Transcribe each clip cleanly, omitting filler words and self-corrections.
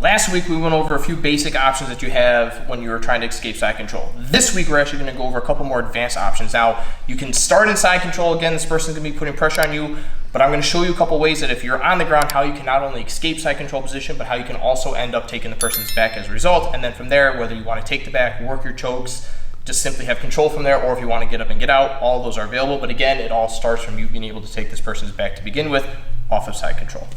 Last week we went over a few basic options that you have when you're trying to escape side control. This week we're actually going to go over a couple more advanced options. Now you can start in side control. Again, this person's going to be putting pressure on you, but I'm going to show you a couple ways that if you're on the ground, how you can not only escape side control position, but how you can also end up taking the person's back as a result. And then from there, whether you want to take the back, work your chokes, just simply have control from there, or if you want to get up and get out, all of those are available. But again, it all starts from you being able to take this person's back to begin with off of side control.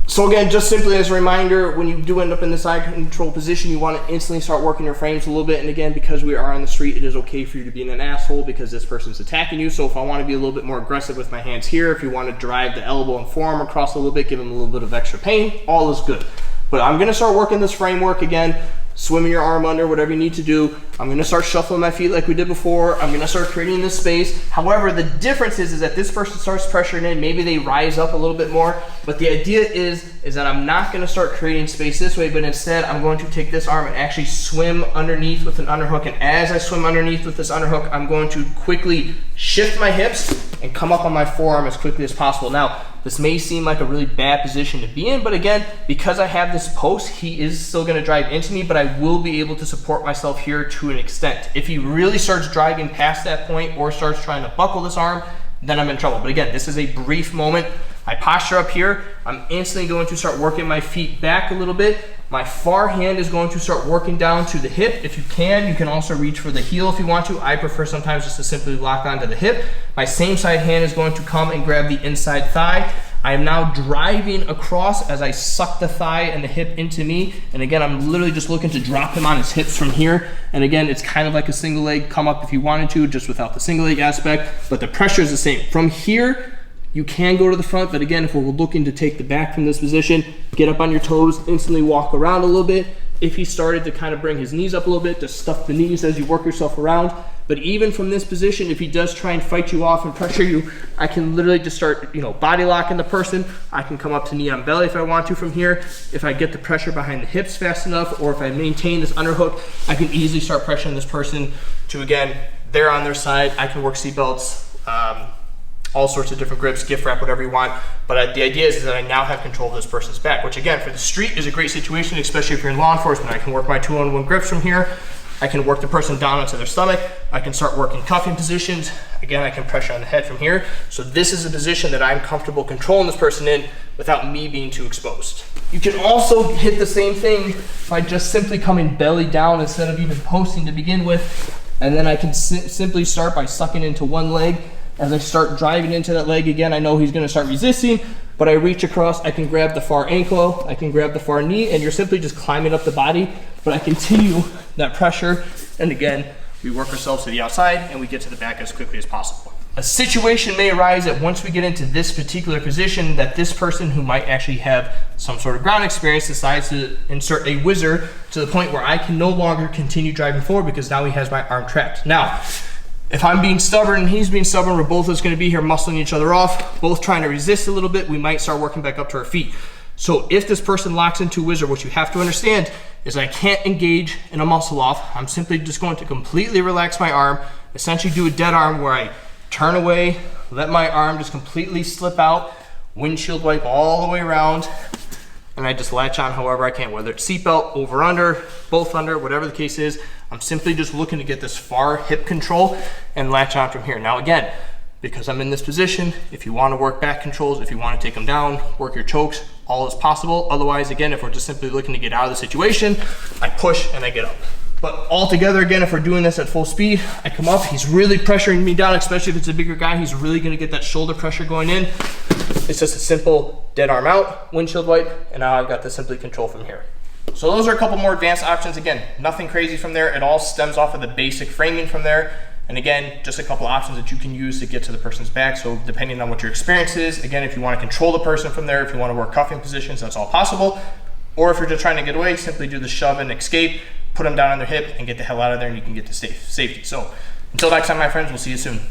So again, just simply as a reminder, when you do end up in the side control position, you want to instantly start working your frames a little bit. And again, because we are on the street, it is okay for you to be in an asshole because this person's attacking you. So if I want to be a little bit more aggressive with my hands here, if you want to drive the elbow and forearm across a little bit, give them a little bit of extra pain, all is good. But I'm going to start working this framework again, swimming your arm under, whatever you need to do. I'm going to start shuffling my feet like we did before. I'm going to start creating this space. However, the difference is that this person starts pressuring in. Maybe they rise up a little bit more. But the idea is that I'm not going to start creating space this way, but instead I'm going to take this arm and actually swim underneath with an underhook. And as I swim underneath with this underhook, I'm going to quickly shift my hips and come up on my forearm as quickly as possible. Now, this may seem like a really bad position to be in, but again, because I have this post, he is still going to drive into me, but I will be able to support myself here to an extent. If he really starts driving past that point or starts trying to buckle this arm, then I'm in trouble. But again, this is a brief moment. I posture up here. I'm instantly going to start working my feet back a little bit. My far hand is going to start working down to the hip. If you can also reach for the heel if you want to. I prefer sometimes just to simply lock onto the hip. My same side hand is going to come and grab the inside thigh. I am now driving across as I suck the thigh and the hip into me. And again, I'm literally just looking to drop him on his hips from here. And again, it's kind of like a single leg come up if you wanted to, just without the single leg aspect, but the pressure is the same. From here, you can go to the front, but again, if we're looking to take the back from this position, get up on your toes, instantly walk around a little bit. If he started to kind of bring his knees up a little bit, just stuff the knees as you work yourself around. But even from this position, if he does try and fight you off and pressure you, I can literally just start, body locking the person. I can come up to knee on belly if I want to from here. If I get the pressure behind the hips fast enough, or if I maintain this underhook, I can easily start pressuring this person to, again, they're on their side. I can work seatbelts, all sorts of different grips, gift wrap, whatever you want. But the idea is that I now have control of this person's back, which again, for the street is a great situation, especially if you're in law enforcement. I can work my 2-on-1 grips from here. I can work the person down onto their stomach. I can start working cuffing positions. Again, I can pressure on the head from here. So this is a position that I'm comfortable controlling this person in without me being too exposed. You can also hit the same thing by just simply coming belly down instead of even posting to begin with. And then I can simply start by sucking into one leg. As I start driving into that leg again, I know he's going to start resisting, but I reach across, I can grab the far ankle, I can grab the far knee, and you're simply just climbing up the body, but I continue that pressure, and again, we work ourselves to the outside, and we get to the back as quickly as possible. A situation may arise that once we get into this particular position, that this person who might actually have some sort of ground experience decides to insert a whizzer to the point where I can no longer continue driving forward because now he has my arm trapped. Now, if I'm being stubborn and he's being stubborn, we're both just going to be here muscling each other off, both trying to resist a little bit. We might start working back up to our feet. So if this person locks into a whizzer, what you have to understand is I can't engage in a muscle off. I'm simply just going to completely relax my arm, essentially do a dead arm where I turn away, let my arm just completely slip out, windshield wipe all the way around, and I just latch on however I can, whether it's seatbelt, over, under, both under, whatever the case is. I'm simply just looking to get this far hip control and latch on from here. Now again, because I'm in this position, if you want to work back controls, if you want to take them down, work your chokes, all is possible. Otherwise, again, if we're just simply looking to get out of the situation, I push and I get up. But altogether, again, if we're doing this at full speed, I come up, he's really pressuring me down, especially if it's a bigger guy, he's really gonna get that shoulder pressure going in. It's just a simple dead arm out, windshield wipe, and now I've got the simply control from here. So those are a couple more advanced options. Again, nothing crazy from there. It all stems off of the basic framing from there. And again, just a couple options that you can use to get to the person's back. So depending on what your experience is, again, if you want to control the person from there, if you want to work cuffing positions, that's all possible. Or if you're just trying to get away, simply do the shove and escape, put them down on their hip and get the hell out of there, and you can get to safety. So until next time, my friends, we'll see you soon.